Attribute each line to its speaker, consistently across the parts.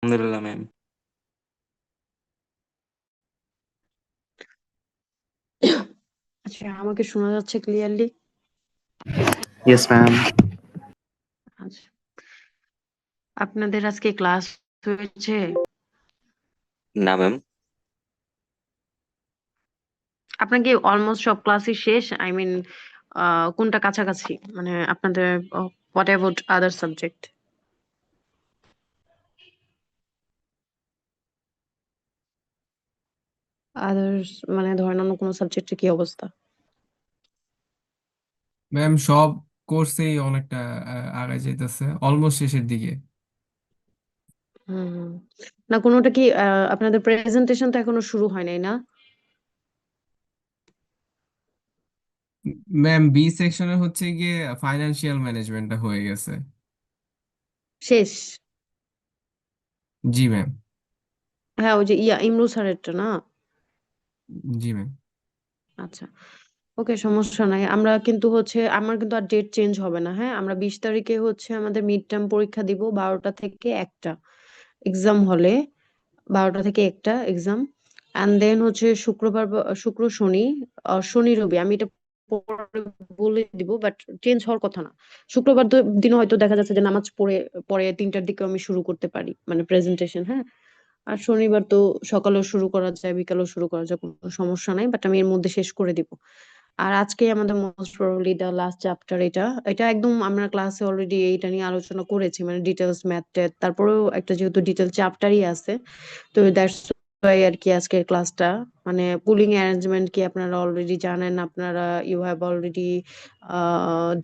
Speaker 1: আলহামদুলিল্লাহ ম্যাম।
Speaker 2: আচ্ছা, আমাকে শোনা যাচ্ছে ক্লিয়ারলি?
Speaker 3: Yes ma'am.
Speaker 2: আচ্ছা, আপনাদের আজকে ক্লাস হয়েছে?
Speaker 1: না ম্যাম।
Speaker 2: আপনার কি অলমোস্ট সব ক্লাসই শেষ? আই মিন, কোনটা কাছাকাছি? মানে আপনাদের what about other subject? Others মানে ধরেন অন্য কোনো সাবজেক্টের কি অবস্থা?
Speaker 4: ম্যাম সব কোর্সেই অনেকটা আগায় যাইতেছে, অলমোস্ট শেষের দিকে।
Speaker 2: হুম। না কোনোটা কি আপনাদের প্রেজেন্টেশন তো এখনো শুরু হয় নাই না?
Speaker 4: ম্যাম বি সেকশনে হচ্ছে গিয়ে ফাইনান্সিয়াল ম্যানেজমেন্টটা হয়ে গেছে।
Speaker 2: শেষ?
Speaker 4: জি ম্যাম।
Speaker 2: হ্যাঁ, ওই যে ইমরু স্যারেরটা না?
Speaker 4: জি ম্যাম।
Speaker 2: আচ্ছা, ওকে, সমস্যা নাই। আমরা কিন্তু হচ্ছে আমার কিন্তু আর ডেট চেঞ্জ হবে না। হ্যাঁ, আমরা 20 তারিখে হচ্ছে আমাদের মিড টার্ম পরীক্ষা দিব 12টা থেকে 1টা এক্সাম হলে। 12টা থেকে 1টা এক্সাম। অ্যান্ড দেন হচ্ছে শুক্রবার শুক্র শনি, শনি রবি আমি এটা পরে বলে দিব, বাট চেঞ্জ হওয়ার কথা না। শুক্রবার দিন হয়তো দেখা যাচ্ছে যে নামাজ পড়ে পরে 3টার দিকে আমি শুরু করতে পারি, মানে প্রেজেন্টেশন। হ্যাঁ, আর শনিবার তো সকালেও শুরু করা যায়, বিকালেও শুরু করা যায়, কোনো সমস্যা নাই, বাট আমি এর মধ্যে শেষ করে দিব। আর আজকে আমাদের most probably the last chapter. এটা এটা একদম আমরা ক্লাসে অলরেডি এটা নিয়ে আলোচনা করেছি, মানে ডিটেলস ম্যাথ ট্যাথ, তারপরেও একটা যেহেতু ডিটেল চ্যাপ্টারই আছে, তো দ্যাটস ওয়াই আর কি আজকের ক্লাসটা। মানে পুলিং অ্যারেঞ্জমেন্ট কি আপনারা অলরেডি জানেন? আপনারা you have already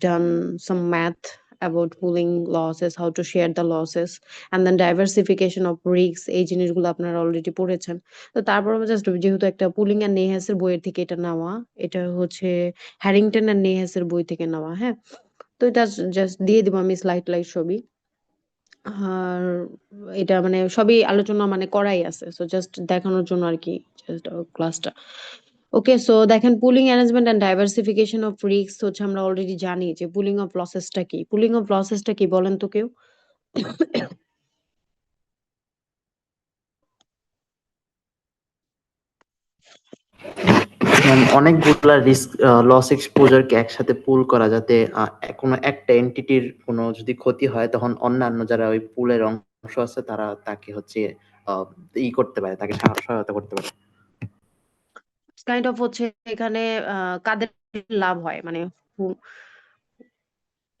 Speaker 2: done some math about pooling losses, how to share the losses, and then diversification of risks, এই জিনিসগুলো আপনারা অলরেডি পড়েছেন। তো তারপর আমি জাস্ট যেহেতু একটা পুলিং এন্ড নেহাসের বইয়ের থেকে এটা নেওয়া, এটা হচ্ছে হ্যারিংটন এন্ড নেহাসের বই থেকে নেওয়া। হ্যাঁ, তো এটা জাস্ট দিয়ে দিব আমি স্লাইড লাইট ছবি। আর এটা মানে সবই আলোচনা মানে করাই আছে, সো জাস্ট দেখানোর জন্য আর কি, জাস্ট ক্লাসটা। ওকে, সো দেখেন, pooling arrangement and diversification of risk হচ্ছে আমরা অলরেডি জানি যে পুলিং অফ লসেসটা কি। পুলিং অফ লসেসটা কি বলেন তো কেউ?
Speaker 3: অনেকগুলা রিস্ক লস এক্সপোজারকে একসাথে পুল করা, যাতে কোনো একটা এন্টিটির কোনো যদি ক্ষতি হয় তখন অন্যান্য যারা ওই পুলের অংশ আছে তারা তাকে হচ্ছে আহ, করতে পারে, তাকে সহায়তা করতে পারে।
Speaker 2: কাইন্ড অফ হচ্ছে এখানে কাদের লাভ হয়, মানে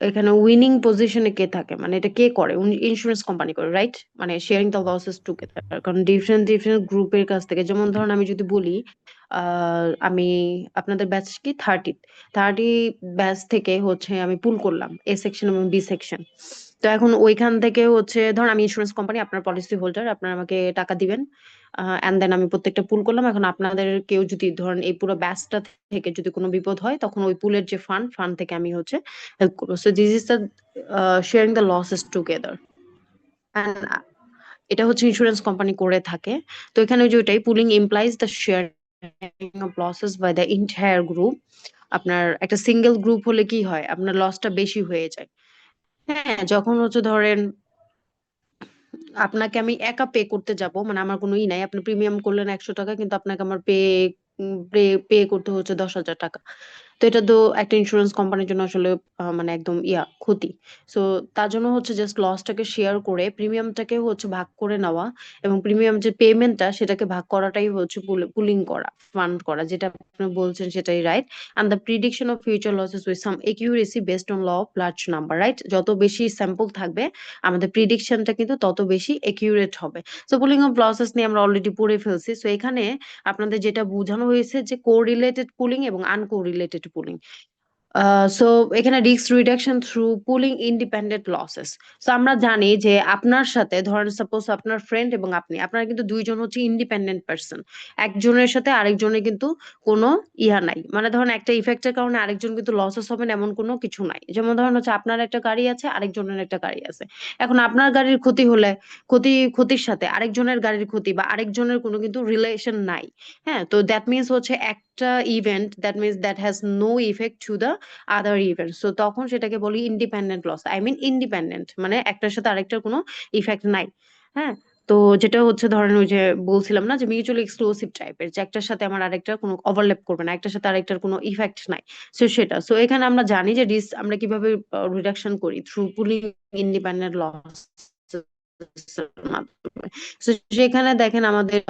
Speaker 2: এখানে উইনিং পজিশনে কে থাকে, মানে এটা কে করে? ইন্স্যুরেন্স কোম্পানি করে, রাইট? মানে শেয়ারিং দ্য লসেস টুগেদার। কারণ ডিফারেন্ট ডিফারেন্ট গ্রুপের কাছ থেকে, যেমন ধরুন আমি যদি বলি আমি আপনাদের ব্যাচ কি 30 ব্যাচ থেকে হচ্ছে আমি পুল করলাম এ সেকশন এবং বি সেকশন। তো এখন ওইখান থেকে হচ্ছে ধরুন আমি ইন্স্যুরেন্স কোম্পানি, আপনার পলিসি হোল্ডার, আপনারা আমাকে টাকা দিবেন। এন্ড দেন আমি প্রত্যেকটা পুল করলাম। এখন আপনাদের কেউ যদি ধরেন এই পুরো ব্যাচটা থেকে যদি কোনো বিপদ হয়, তখন ওই পুলের যে ফান্ড থেকে আমি হচ্ছে হেল্প করবো। So this is the sharing the losses together. এটা হচ্ছে ইন্স্যুরেন্স কোম্পানি করে থাকে। তো এখানে ওই যে ওইটাই, pooling implies the sharing of losses by the entire group. আপনার একটা সিঙ্গেল গ্রুপ হলে কি হয়, আপনার লসটা বেশি হয়ে যায়। হ্যাঁ, যখন হচ্ছে ধরেন আপনাকে আমি একা পে করতে যাব, মানে আমার কোনো নাই, আপনি প্রিমিয়াম করলেন 100 টাকা, কিন্তু আপনাকে আমার পে পে করতে হচ্ছে 10,000 টাকা। তো এটা তো একটা ইন্স্যুরেন্স কোম্পানির জন্য আসলে মানে একদম ক্ষতি। সো তার জন্য হচ্ছে জাস্ট লসটাকে শেয়ার করে প্রিমিয়ামটাকে হচ্ছে ভাগ করে নেওয়া, এবং প্রিমিয়াম যে পেমেন্টটা সেটাকে ভাগ করাটাই হচ্ছে পুলিং করা, ফান্ড করা, যেটা আপনি বলছেন সেটাই right. and the prediction of future losses with some accuracy based on law of large number, right? যত বেশি স্যাম্পল থাকবে আমাদের প্রিডিকশনটা কিন্তু তত বেশি একিউরেট হবে। সো পুলিং অফ লসেস নিয়ে আমরা অলরেডি পড়ে ফেলছি। সো এখানে আপনাদের যেটা বোঝানো হয়েছে যে কোরিলেটেড পুলিং এবং আনকোরিলেটেড পুলিং। সো এখানে risk reduction through pooling independent losses. So আমরা জানি যে আপনার সাথে ধরেন সাপোজ আপনার ফ্রেন্ড এবং আপনি, আপনারা কিন্তু দুইজন হচ্ছে ইন্ডিপেন্ডেন্ট পার্সন। একজনের সাথে আরেকজনের কিন্তু কোনো নাই, মানে ধরেন একটা ইফেক্টের কারণে আরেকজন কিন্তু লসেস হবেন এমন কোনো কিছু নাই। যেমন ধরেন হচ্ছে আপনার একটা গাড়ি আছে, আরেকজনের একটা গাড়ি আছে। এখন আপনার গাড়ির ক্ষতি হলে ক্ষতির সাথে আরেকজনের গাড়ির ক্ষতি বা আরেকজনের কোনো কিন্তু রিলেশন নাই। হ্যাঁ, তো দ্যাট মিনস হচ্ছে একটা event, that means that has no effect to the other event. So তখন সেটাকে বলি independent loss, I mean independent, মানে একটার সাথে আরেকটার কোনো ইফেক্ট নাই। হ্যাঁ, তো যেটা হচ্ছে ধরেন ওই যে বলছিলাম না যে মিউচুয়ালি এক্সক্লুসিভ টাইপের, যে একটার সাথে আমার আরেকটার কোনো ওভারল্যাপ করবে না, একটার সাথে আরেকটার কোনো ইফেক্ট নাই। সেটা এখানে আমরা জানি যে রিস্ক আমরা কিভাবে রিডাকশন করি থ্রু পুলিং ইন্ডিপেন্ডেন্ট লস মাধ্যমে। So, সেখানে দেখেন আমাদের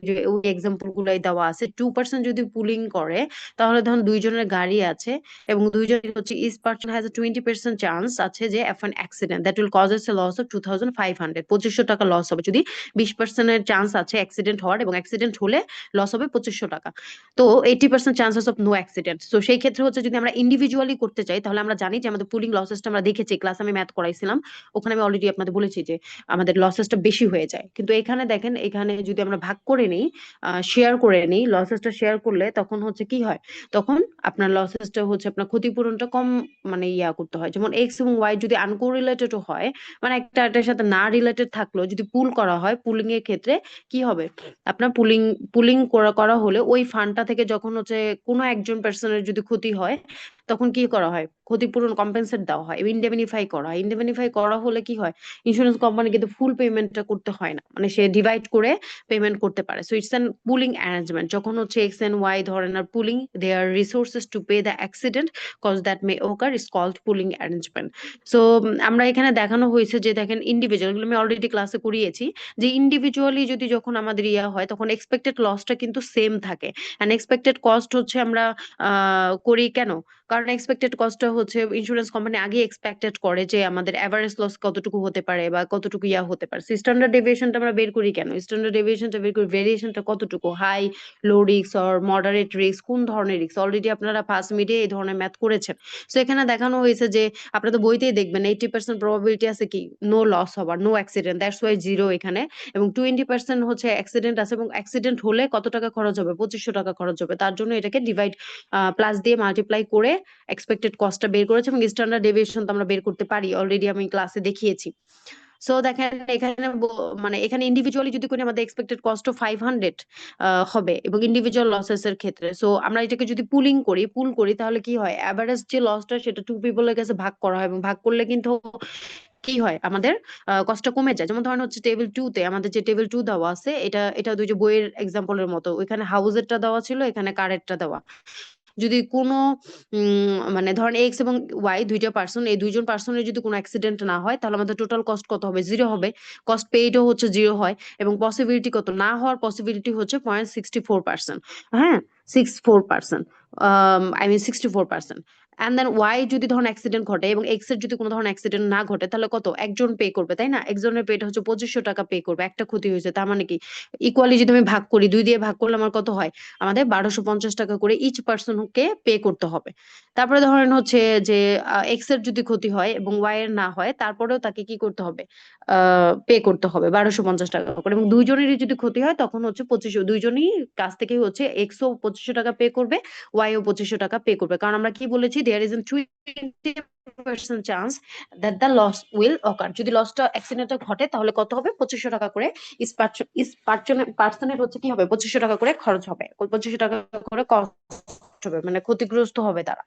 Speaker 2: যে ওই এক্সাম্পল গুলাই দেওয়া আছে। 2% যদি পুলিং করে তাহলে ধরুন দুইজনের গাড়ি আছে এবং দুইজন হচ্ছে each person has a 20% chance আছে যে an accident that will cause a loss of 2500, 2500 টাকা লস হবে যদি 20% চান্স আছে অ্যাক্সিডেন্ট হওয়ার, এবং অ্যাক্সিডেন্ট হলে লস হবে 2500 টাকা। তো 80% চান্সেস অফ নো অ্যাক্সিডেন্ট। তো সেই ক্ষেত্রে হচ্ছে যদি আমরা ইন্ডিভিজুয়ালি করতে চাই তাহলে আমরা জানি যে আমাদের পুলিং লসেসটা আমরা দেখেছি ক্লাস, আমি ম্যাথ করাইছিলাম, ওখানে আমি অলরেডি আপনাদের বলেছি যে আমাদের লসেসটা বেশি হয়ে যায়। কিন্তু এখানে দেখেন, এখানে যদি আমরা ভাগ করে নিই, শেয়ার করে নিই, লসেসটা শেয়ার করলে তখন হচ্ছে কি হয়, তখন আপনার লসেসটা হচ্ছে আপনার ক্ষতিপূরণটা কম মানে করতে হয়। যেমন এক্স এবং ওয়াই যদি আনকোরিলেটেডও হয়, মানে একটা একটার সাথে না রিলেটেড থাকলেও যদি পুল করা হয়, পুলিং এর ক্ষেত্রে কি হবে, আপনার পুলিং পুলিং করা করা হলে ওই ফান্ডটা থেকে যখন হচ্ছে কোনো একজন পার্সনের যদি ক্ষতি হয় তখন কি করা হয়, ক্ষতিপূরণ কম্পেনসেট দেওয়া হয়, ইন্ডেমনিফাই করা হয়। ইন্ডেমনিফাই করা হলে কি হয়, ইন্স্যুরেন্স কোম্পানি কিন্তু ফুল পেমেন্টটা করতে হয় না, মানে সে ডিভাইড করে পেমেন্ট করতে পারে। So it's an pooling arrangement. যখন হচ্ছে এক্স এন্ড ওয়াই ধরেন আর pooling their resources to pay the accident cause that may occur is called pooling arrangement. So আমরা এখানে দেখানো হয়েছে যে দেখেন ইন্ডিভিজুয়াল, এগুলো আমি অলরেডি ক্লাসে করিয়েছি, যে ইন্ডিভিজুয়ালি যদি যখন আমাদের হয় তখন এক্সপেক্টেড লসটা কিন্তু সেম থাকে। অ্যান্ড এক্সপেক্টেড কস্ট হচ্ছে আমরা করি কেন, কারণ এক্সপেক্টেড কস্টটা হচ্ছে ইন্স্যুরেন্স কোম্পানি আগে এক্সপেক্টেড করে যে আমাদের এভারেজ লস কতটুকু হতে পারে বা কতটুকু হতে পারে। স্ট্যান্ডার্ড ডেভিয়েশনটা আমরা বের করি কেন, স্ট্যান্ডার্ড ডেভিয়েশনটা বের করি ভেরিয়েশনটা কতটুকু, high, low risk or moderate risk, কোন ধরনের রিস্ক। অলরেডি আপনারা ফার্স্ট মিডিয়ে এই ধরনের ম্যাথ করেছেন। সো এখানে দেখানো হয়েছে যে আপনারা তো বইতেই দেখবেন 80% প্রবাবিলিটি আছে কি নো লস হবার, no accident, that's why zero এখানে, এবং 20% হচ্ছে অ্যাক্সিডেন্ট আছে, এবং অ্যাক্সিডেন্ট হলে কত টাকা খরচ হবে, 2500 টাকা খরচ হবে। তার জন্য এটাকে ডিভাইড প্লাস দিয়ে মাল্টিপ্লাই করে এক্সপেক্টেড কস্টটা বের করেছে, এবং স্ট্যান্ডার্ড ডেভিয়েশন তো আমরা বের করতে পারি, অলরেডি আমি ক্লাসে দেখিয়েছি। সো দেখেন এখানে মানে এখানে ইন্ডিভিজুয়ালি যদি করি আমাদের এক্সপেক্টেড কস্ট 500 হবে, এবং ইন্ডিভিজুয়াল লসেস এর ক্ষেত্রে। সো আমরা এটাকে যদি পুল করি তাহলে কি হয়, এভারেজ যে লসটা সেটা টু পিপলের কাছে ভাগ করা হয়, এবং ভাগ করলে কিন্তু কি হয় আমাদের কষ্টটা কমে যায়। যেমন ধরেন হচ্ছে টেবিল 2 তে আমাদের যে টেবিল 2 দেওয়া আছে, এটা দুই যে বইয়ের এক্সাম্পলের মতো, ওইখানে হাউসেরটা দেওয়া ছিল, এখানে কারেরটা দেওয়া। যদি কোনো মানে ধরেন এক্স এবং ওয়াই দুইটা পার্সন, এই দুইজন পার্সনের যদি কোনো অ্যাক্সিডেন্ট না হয় তাহলে আমাদের টোটাল কস্ট কত হবে, জিরো হবে। কস্ট পেইডও হচ্ছে জিরো হয়, এবং পসিবিলিটি কত, না হওয়ার পসিবিলিটি হচ্ছে 0.64%। হ্যাঁ, 64%, I mean 64%। And then Y যদি ধরুন অ্যাক্সিডেন্ট ঘটে এবং এক্স এর যদি কোনো ধরনের অ্যাক্সিডেন্ট না ঘটে তাহলে কত, একজন পে করবে, তাই না? একজনের পেটা হচ্ছে 2500 টাকা পে করবে, একটা ক্ষতি হয়েছে। তার মানে কি ইকুয়ালি যদি আমি ভাগ করি, 2 দিয়ে ভাগ করলে আমার কত হয়, আমাদের 1250 টাকা করে ইচ পার্সনকে পে করতে হবে। তারপরে ধরেন হচ্ছে যে এক্স এর যদি ক্ষতি হয় এবং ওয়াই এর না হয়, তারপরেও তাকে কি করতে হবে, পে করতে হবে 1250 টাকা করে। এবং দুইজনেরই যদি ক্ষতি হয় তখন হচ্ছে 2500, দুইজনই কাছ থেকে হচ্ছে এক্স ও 2500 টাকা পে করবে, ওয়াই ও 2500 টাকা পে করবে। কারণ আমরা কি বলেছি, there is an 20% chance that the loss will occur. যদি লসটা অ্যাক্সিডেন্টে ঘটে তাহলে কত হবে, 2500 টাকা করে পার্সনের হচ্ছে কি হবে, 2500 টাকা করে খরচ হবে, 2500 টাকা করে কস্ট হবে, মানে ক্ষতিগ্রস্ত হবে তারা।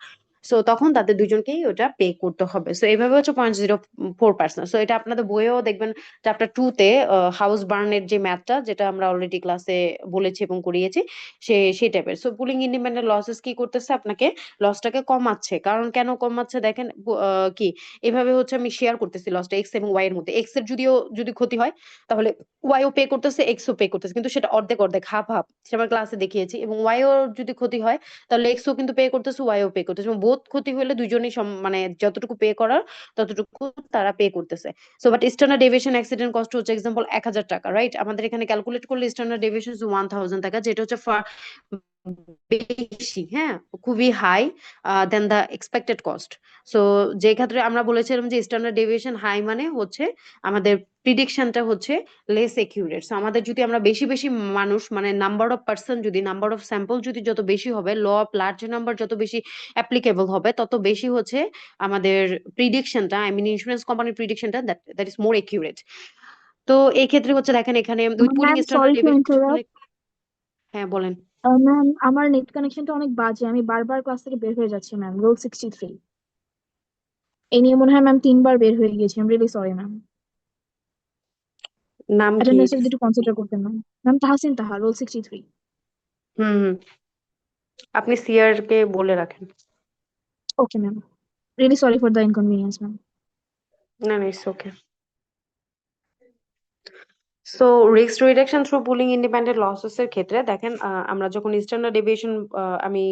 Speaker 2: সো তখন তাদের দুজনকেই ওটা পে করতে হবে। সো এইভাবে হচ্ছে 0.04%। সো এটা আপনাদের বইয়েও দেখবেন চ্যাপ্টার 2 তে হাউস বার্নের যে ম্যাথটা, যেটা আমরা অলরেডি ক্লাসে বলেছি এবং করিয়েছি, সেই টাইপের। সো পুলিং ইন্ডিপেন্ডেন্ট লসেস কি করতেছে, আপনাকে লসটাকে কমাচ্ছে। কারণ কেন কমাচ্ছে দেখেন, কি এভাবে হচ্ছে আমি শেয়ার করতেছি লসটা এক্স এবং ওয়াই এর মধ্যে। এক্স এর যদি ক্ষতি হয় তাহলে ওয়াই ও পে করতেছে, এক্স ও পে করতেছে, কিন্তু সেটা অর্ধেক অর্ধেক, হাফ হাফ, সেটা আমরা ক্লাসে দেখিয়েছি। এবং ওয়াই ও যদি ক্ষতি হয় তাহলে এক্স ও কিন্তু পে করতেছে, ওয়াই ও পে করতেছে, এবং বোথ ক্ষতি হলে দুইজনই মানে যতটুকু পে করার ততটুকু তারা পে করতেছে। So but standard deviation accident cost হচ্ছে এক্সাম্পল 1000 টাকা, রাইট? আমাদের এখানে ক্যালকুলেট করলে স্ট্যান্ডার্ড ডেভিয়েশন 1000 টাকা, যেটা হচ্ছে বেশি, হ্যাঁ, খুবই হাই দেন দা এক্সপেক্টেড কস্ট। সো যে ক্ষেত্রে আমরা বলেছিলাম যে স্ট্যান্ডার্ড ডেভিয়েশন হাই মানে হচ্ছে আমাদের প্রিডিকশনটা হচ্ছে লেস একিউরেট। সো আমাদের যদি আমরা বেশি বেশি মানুষ, মানে নাম্বার অফ পার্সন, যদি নাম্বার অফ স্যাম্পল যদি যত বেশি হবে, ল অফ লার্জ নাম্বার যত বেশি অ্যাপ্লিকেবল হবে, তত বেশি হচ্ছে আমাদের প্রিডিকশনটা, আই মিন ইন্স্যুরেন্স কোম্পানির প্রিডিকশনটা দ্যাট ইজ মোর একিউরেট। তো এই ক্ষেত্রে হচ্ছে দেখেন এখানে with pooling
Speaker 5: ma'am
Speaker 2: standard
Speaker 5: sorry to interrupt.
Speaker 2: হ্যাঁ বলেন।
Speaker 5: ম্যাম আমার নেট কানেকশনটা অনেক বাজে, আমি বারবার ক্লাস থেকে বের হয়ে যাচ্ছি ম্যাম। রোল 63 এই নিয়ে মনে হয় ম্যাম 3 বার বের হয়ে গিয়েছি। I am really sorry ma'am.
Speaker 2: নাম কি?
Speaker 5: অ্যাটেন্ডেন্সে যদি একটু কনসিডার করতেন ম্যাম। ম্যাম তাহসিন তাহা, রোল 63।
Speaker 2: হুম, আপনি সিআর কে বলে রাখেন।
Speaker 5: Okay ma'am, really sorry for the inconvenience ma'am.
Speaker 2: না, it's okay. So risk reduction through pooling independent losses এর ক্ষেত্রে দেখেন, আমরা যখন স্ট্যান্ডার্ড ডেভিয়েশন আমি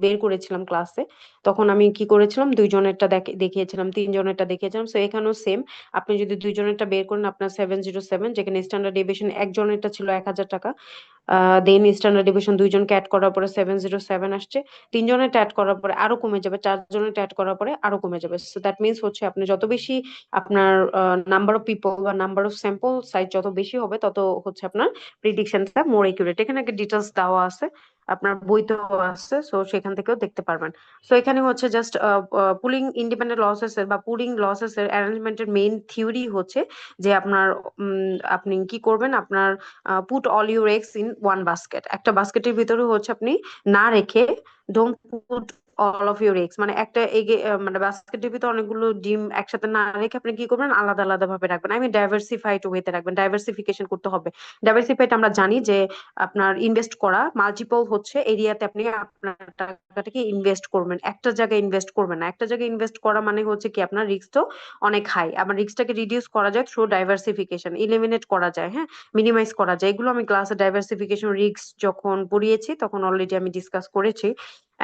Speaker 2: বের করেছিলাম ক্লাসে, তখন আমি কি করেছিলাম, দুইজনেরটা দেখিয়েছিলাম, তিনজনেরটা দেখিয়েছিলাম। সো এখানেও সেম, আপনি যদি দুইজনেরটা বের করেন আপনার 707, যেখানে স্ট্যান্ডার্ড ডেভিয়েশন একজনেরটা ছিল 1000 টাকা, দেন স্ট্যান্ডার্ড ডেভিয়েশন দুইজনকে অ্যাড করার পরে 707 আসছে, তিনজনের অ্যাড করার পরে আরো কমে যাবে, চারজনের অ্যাড করার পরে আরো কমে যাবে। সো দ্যাট মিনস হচ্ছে আপনি যত বেশি আপনার নাম্বার অফ পিপল বা নাম্বার অফ স্যাম্পল সাইজ যত বেশি হবে, তত হচ্ছে আপনার প্রিডিকশনটা মোর একিউরেট। এখানে একটা ডিটেলস দেওয়া আছে, আপনার বইতেও আছে, সো সেখান থেকেও দেখতে পারবেন। সো এখানে হচ্ছে জাস্ট পুলিং ইন্ডিপেন্ডেন্ট লসেস এর বা পুলিং লসেস এর অ্যারেঞ্জমেন্টের মেইন থিওরি হচ্ছে যে আপনার আপনি কি করবেন, আপনার put all your eggs in one basket. একটা বাস্কেটের ভিতরে হচ্ছে আপনি না রেখে, don't put all of your eggs, মানে একটা এগে মানে বাস্কেটের ভিতরে অনেকগুলো ডিম একসাথে না রেখে আপনি কি করবেন, আলাদা আলাদা ভাবে রাখবেন। আই মিন ডাইভার্সিফাইড ওয়েতে রাখবেন, ডাইভার্সিফিকেশন করতে হবে। ডাইভার্সিফাইড আমরা জানি যে আপনার ইনভেস্ট করা মাল্টিপল হচ্ছে এরিয়াতে আপনি আপনার টাকাটাকে ইনভেস্ট করবেন, একটা জায়গায় ইনভেস্ট করবেন না। একটা জায়গায় ইনভেস্ট করা মানে হচ্ছে কি আপনার রিস্কটাও অনেক হাই। আবার রিস্কটাকে রিডিউস করা যায় থ্রু ডাইভার্সিফিকেশন, ইলিমিনেট করা যায়, হ্যাঁ, মিনিমাইজ করা যায়। এগুলো আমি ক্লাসে ডাইভার্সিফিকেশন রিস্ক যখন পড়িয়েছি তখন অলরেডি আমি ডিসকাস করেছি।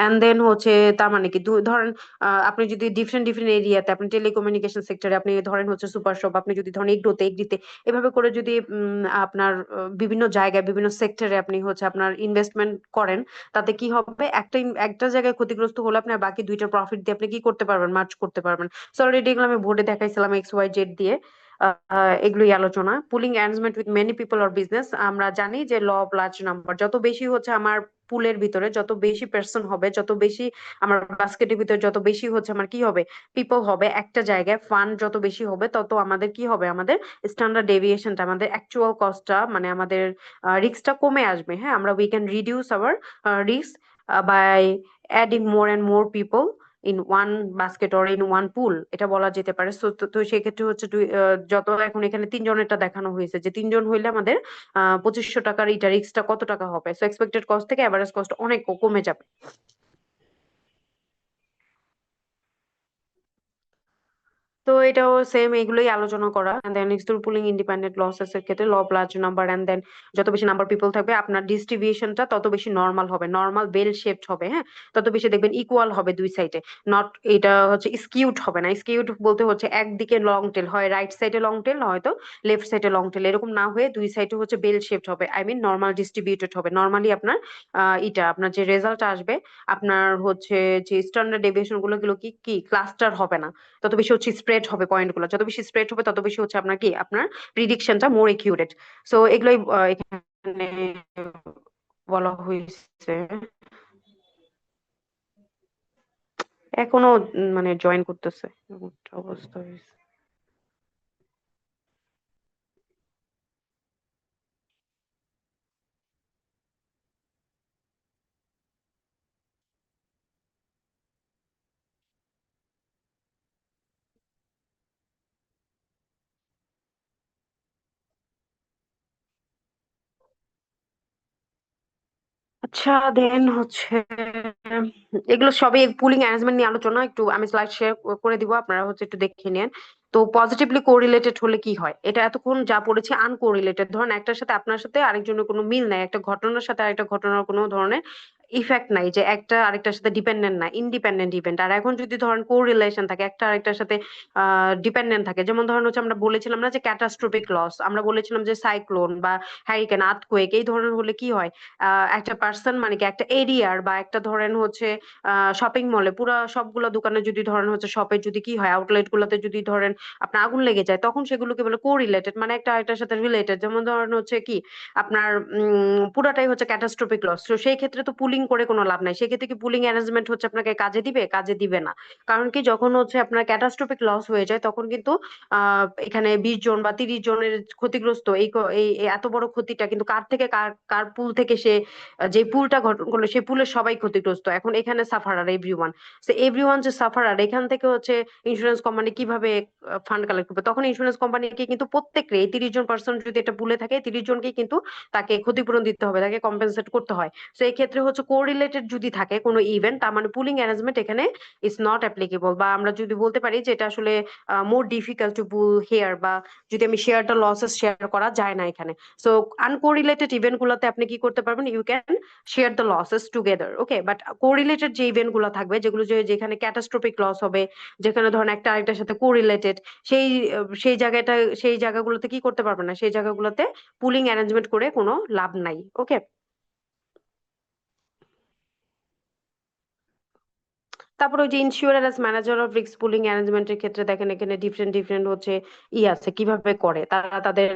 Speaker 2: এন্ড দেন হচ্ছে তার মানে কি, ধরেন আপনি যদি ডিফারেন্ট ডিফারেন্ট এরিয়াতে, আপনি টেলিকমিউনিকেশন সেক্টরে, আপনি ধরেন হচ্ছে সুপার শপ, আপনি যদি ধরেন এগ্রিতে এভাবে করে যদি আপনার বিভিন্ন জায়গায় বিভিন্ন সেক্টরে আপনি হচ্ছে আপনার ইনভেস্টমেন্ট করেন, তাতে কি হবে, একটা জায়গায় ক্ষতিগ্রস্ত হলে আপনার বাকি দুইটা প্রফিট দিয়ে আপনি কি করতে পারবেন, মার্চ করতে পারবেন। সো অলরেডি এগুলো আমি বোর্ডে দেখাইছিলাম XYZ দিয়ে। এগুলোই আলোচনা। Pooling arrangement with many people or business, আমরা জানি যে ল অফ লার্জ নাম্বার, যত বেশি হচ্ছে আমার পুলের ভিতরে যত বেশি পার্সন হবে, যত বেশি আমার বাস্কেটের ভিতরে যত বেশি হচ্ছে আমার কি হবে, পিপল হবে একটা জায়গায়, ফান্ড যত বেশি হবে তত আমাদের কি হবে, আমাদের স্ট্যান্ডার্ড ডেভিয়েশনটা, আমাদের অ্যাকচুয়াল কস্টটা, মানে আমাদের রিস্কটা কমে আসবে। হ্যাঁ, আমরা we can reduce our risk by adding more and more people in one basket or in one pool, এটা বলা যেতে পারে। তো সেক্ষেত্রে হচ্ছে যত এখন এখানে তিনজনেরটা দেখানো হয়েছে যে তিনজন হইলে আমাদের 2500 টাকার ইটা রিস্কটা কত টাকা হবে। সো এক্সপেক্টেড কস্ট থেকে অ্যাভারেজ কস্ট অনেক কমে যাবে। তো এটাও সেম, এগুলোই আলোচনা করা। And then next pooling independent losses এর ক্ষেত্রে law of large number, and then যত বেশি নাম্বার পিপল থাকবে আপনার ডিস্ট্রিবিউশনটা তত বেশি নর্মাল হবে, নর্মাল বেল শেপড হবে। হ্যাঁ, তত বেশি দেখবেন ইকুয়াল হবে দুই সাইডে, নট এটা হচ্ছে স্কিউড হবে না। স্কিউড বলতে হচ্ছে একদিকে লং টেল হয়, রাইট সাইডে লং টেল, হয়তো লেফট সাইডে লং টেল, এরকম না হয়ে দুই সাইডে হচ্ছে বেল শেপড হবে। আই মিন নর্মাল ডিস্ট্রিবিউটেড হবে। নর্মালি আপনার আপনার যে রেজাল্ট আসবে, আপনার হচ্ছে যে স্ট্যান্ডার্ড ডেভিয়েশন গুলো কি কি ক্লাস্টার হবে না, তত বেশি হচ্ছে স্প্রেড হবে পয়েন্ট গুলো, যত বেশি স্প্রেড হবে তত বেশি হচ্ছে আপনার কি আপনার প্রিডিকশনটা মোর একিউরেট। সো এগুলোই এখানে বলা হয়েছে। এখনো মানে জয়েন করতেছে, এরকম একটা অবস্থা হয়েছে। আচ্ছা, দেন হচ্ছে এগুলো সবই পুলিং অ্যারেঞ্জমেন্ট নিয়ে আলোচনা। একটু আমি স্লাইড শেয়ার করে দিব, আপনারা হচ্ছে একটু দেখে নিন। তো পজিটিভলি কোরিলেটেড হলে কি হয়, এটা এতক্ষণ যা পড়েছি আনকোরিলেটেড, ধরেন একটার সাথে আপনার সাথে আরেকজনের কোনো মিল নাই, একটা ঘটনার সাথে আরেকটা ঘটনার কোনো ধরনের ইফেক্ট নাই, যে একটা আরেকটার সাথে ডিপেন্ডেন্ট না, ইন্ডিপেন্ডেন্ট ইভেন্ট। আর এখন যদি ধরেন কোরিলেশন থাকে, একটা আরেকটার সাথে ডিপেন্ডেন্ট থাকে, যেমন ধরেন হচ্ছে আমরা বলেছিলাম না যে ক্যাটাস্ট্রফিক লস, আমরা বলেছিলাম যে সাইক্লোন বা হ্যারিকেন, আর্থকোয়েক, এই ধরনের হলে কি হয়, একটা পার্সন মানে কি একটা এরিয়ার বা একটা ধরেন হচ্ছে শপিং মলে পুরো সবগুলো দোকানে যদি ধরেন হচ্ছে শপে যদি কি হয়, আউটলেট গুলোতে যদি ধরেন আপনার আগুন লেগে যায়, তখন সেগুলোকে বলে কোরিলেটেড, মানে একটা আরেকটার সাথে রিলেটেড। যেমন ধরেন হচ্ছে কি আপনার পুরাটাই হচ্ছে ক্যাটাস্ট্রফিক লস। তো সেই ক্ষেত্রে তো পুলিং করে কোনো লাভ নাই। সেক্ষেত্রে কি পুলিং অ্যারেঞ্জমেন্ট হচ্ছে আপনাকে কাজে দিবে? কাজে দিবে না। কারণ কি যখন হচ্ছে আপনার ক্যাটাস্ট্রফিক লস হয়ে যায় তখন কিন্তু এখানে 20 জন বা 30 জনের ক্ষতিগ্রস্ত এই এত বড় ক্ষতিটা কিন্তু কার থেকে কার পুল থেকে সে যে পুলটা গঠন করলো সেই পুলের সবাই ক্ষতিগ্রস্ত। এখন এখানে সাফারার এভরিওয়ান। সো এভরিওয়ান যে সাফারার এখান থেকে হচ্ছে ইন্স্যুরেন্স কোম্পানি কিভাবে ফান্ড কালেক্ট করবে? তখন ইন্স্যুরেন্স কোম্পানিকে কিন্তু প্রত্যেককে এই 30 জন পার্সন যদি এটা পুলে থাকে 30 জনকে কিন্তু তাকে ক্ষতিপূরণ দিতে হবে, তাকে কম্পেনসেট করতে হয়। তো এই ক্ষেত্রে হচ্ছে কোরিলেটেড যদি থাকে কোনো ইভেন্ট, তার মানে পুলিং অ্যারেঞ্জমেন্ট এখানে ইজ নট অ্যাপ্লিকেবল, বা আমরা যদি বলতে পারি যে এটা আসলে more difficult to pool here, বা যদি আমি শেয়ারটা লসেস শেয়ার করা যায় না এখানে। সো আনকোরিলেটেড ইভেন্ট গুলোতে আপনি কি করতে পারবেন? You can share the losses together, okay. But correlated যে ইভেন্ট গুলো থাকবে, যেগুলো যেখানে ক্যাটাস্ট্রফিক লস হবে, যেখানে ধরেন একটা আরেকটার সাথে কোরিলেটেড, সেই সেই জায়গাটা সেই জায়গাগুলোতে কি করতে পারবেন না, সেই জায়গাগুলোতে পুলিং অ্যারেঞ্জমেন্ট করে কোনো লাভ নাই, ওকে। তারপর ওই যে insurer as manager of risk pooling অ্যারেঞ্জমেন্টের ক্ষেত্রে দেখেন এখানে ডিফারেন্ট ডিফারেন্ট হচ্ছে আছে কিভাবে করে তারা তাদের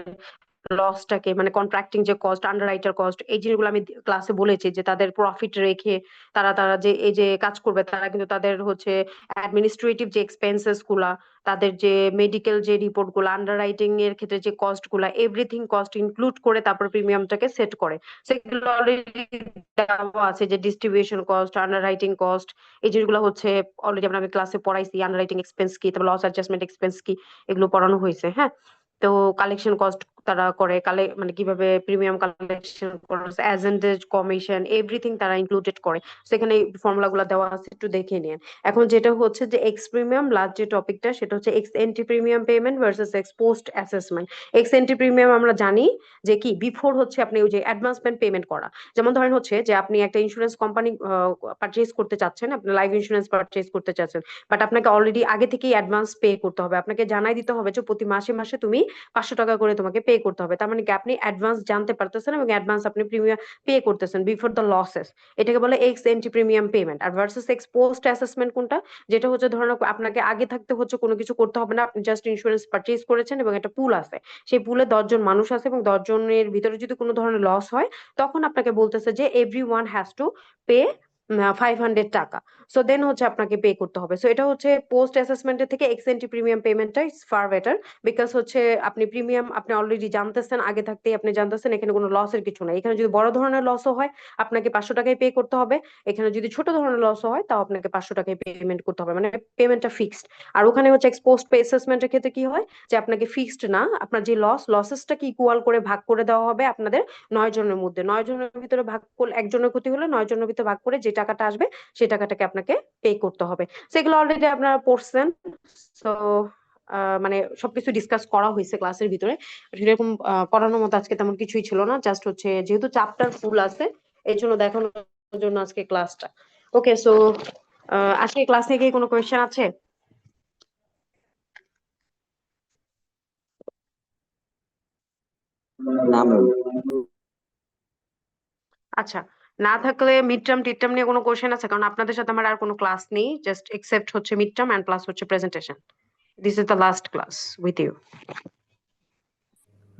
Speaker 2: লসটাকে, মানে কন্ট্রাক্টিং যে কস্ট, আন্ডাররাইটার কস্ট, এই জিনিসগুলো আমি ক্লাসে বলেছি যে তাদের প্রফিট রেখে তারা তারা যে এই যে কাজ করবে, তারা কিন্তু তাদের হচ্ছে অ্যাডমিনিস্ট্রেটিভ যে এক্সপেন্সেস গুলা, তাদের যে মেডিকেল যে রিপোর্ট গুলা, আন্ডাররাইটিং এর ক্ষেত্রে যে কস্ট গুলা, এভরিথিং কস্ট ইনক্লুড করে তারপর প্রিমিয়ামটাকে সেট করে। সেগুলো অলরেডি দেওয়া আছে যে ডিস্ট্রিবিউশন কস্ট, আন্ডাররাইটিং কস্ট, এই জিনিসগুলো হচ্ছে অলরেডি আমি ক্লাসে পড়াইছি। আন্ডাররাইটিং এক্সপেন্স কি, তারপর লস অ্যাডজাস্টমেন্ট এক্সপেন্স কি, এগুলো পড়ানো হয়েছে, হ্যাঁ। তো কালেকশন কস্ট তারা করে, মানে কিভাবে প্রিমিয়াম কালেকশন করে, এজেন্টেজ কমিশন, এভরিথিং তারা ইনক্লুডেড করে। সেখানে ফর্মুলা গুলো দেওয়া আছে, একটু দেখে নিন। এখন যেটা হচ্ছে যে এক্স প্রিমিয়াম, লাস্ট যে টপিকটা সেটা হচ্ছে x entry premium payment versus x post assessment. X entry premium আমরা জানি যে কি, বিফোর হচ্ছে আপনি ওই যে অ্যাডভান্সমেন্ট পেমেন্ট করা। যেমন ধরেন হচ্ছে যে আপনি একটা ইন্স্যুরেন্স কোম্পানি পারচেজ করতে চাচ্ছেন, আপনি লাইফ ইন্স্যুরেন্স পারচেজ করতে চাচ্ছেন, বাট আপনাকে অলরেডি আগে থেকেই অ্যাডভান্স পে করতে হবে। আপনাকে জানাই দিতে হবে যে প্রতি মাসে মাসে তুমি 500 টাকা করে তোমাকে পে করতে হবে। তার মানে কি আপনি অ্যাডভান্স জানতে পারতেছেন এবং অ্যাডভান্স আপনি প্রিমিয়াম পে করতেছেন বিফোর দ্য লসেস। এটাকে বলে এক্স এন্ট্রি প্রিমিয়াম পেমেন্ট। আর ভার্সেস এক্স পোস্ট অ্যাসেসমেন্ট কোনটা? যেটা হচ্ছে ধরুন আপনাকে আগে থাকতে হচ্ছে কোনো কিছু করতে হবে না, আপনি জাস্ট ইন্স্যুরেন্স পারচেজ করেছেন এবং একটা পুল আছে, সেই পুলে 10 জন মানুষ আছে এবং 10 জনের ভিতরে যদি কোনো ধরনের লস হয় তখন আপনাকে বলতেছে যে every one has to pay 500 টাকা। সো দেন হচ্ছে আপনাকে পে করতে হবে। সো এটা হচ্ছে পোস্ট অ্যাসেসমেন্টের থেকে এক্স এন্ট্রি প্রিমিয়াম পেমেন্টটা ইজ ফার বেটার, বিকজ হচ্ছে আপনি প্রিমিয়াম আপনি অলরেডি জানতেছেন, আগে থাকতেই আপনি জানতেছেন, এখানে কোনো লসের কিছু নাই। এখানে যদি বড় ধরনের লসও হয় আপনাকে 500 টাকায় পে করতে হবে, এখানে যদি ছোট ধরনের লসও হয় তাও আপনাকে 500 টাকায় পেমেন্ট করতে হবে, মানে পেমেন্টটা ফিক্সড। আর ওখানে হচ্ছে এক্স পোস্ট অ্যাসেসমেন্টের ক্ষেত্রে কি হয় যে আপনাকে ফিক্সড না, আপনার যে লসেসটাকে ইকুয়াল করে ভাগ করে দেওয়া হবে আপনাদের 9 জনের মধ্যে। 9 জনের ভিতরে ভাগ করলে একজনের ক্ষতি হলে 9 জনের ভিতরে ভাগ করে যে টাকাটা আসবে সেই টাকাটাকে আপনাকে পে করতে হবে। সেগুলো অলরেডি আপনারা পড়ছেন। সো মানে সবকিছু ডিসকাস করা হয়েছে ক্লাসের ভিতরে। সেরকম করানোর মতো আজকে তেমন কিছুই ছিল না, জাস্ট হচ্ছে যেহেতু চ্যাপ্টার ফুল আছে এই জন্য দেখানোর জন্য আজকে ক্লাসটা। ওকে, সো আজকে ক্লাস থেকে কোনো কোয়েশ্চেন আছে?
Speaker 1: না ম্যাম।
Speaker 2: আচ্ছা, না থাকলে মিড টার্ম টিড টার্ম নিয়ে কোনো কোয়েশ্চেন আছে? কারণ আপনাদের সাথে আমার আর কোনো ক্লাস নেই, জাস্ট এক্সেপ্ট হচ্ছে মিড টার্ম এন্ড প্লাস হচ্ছে presentation. This is the last class with you.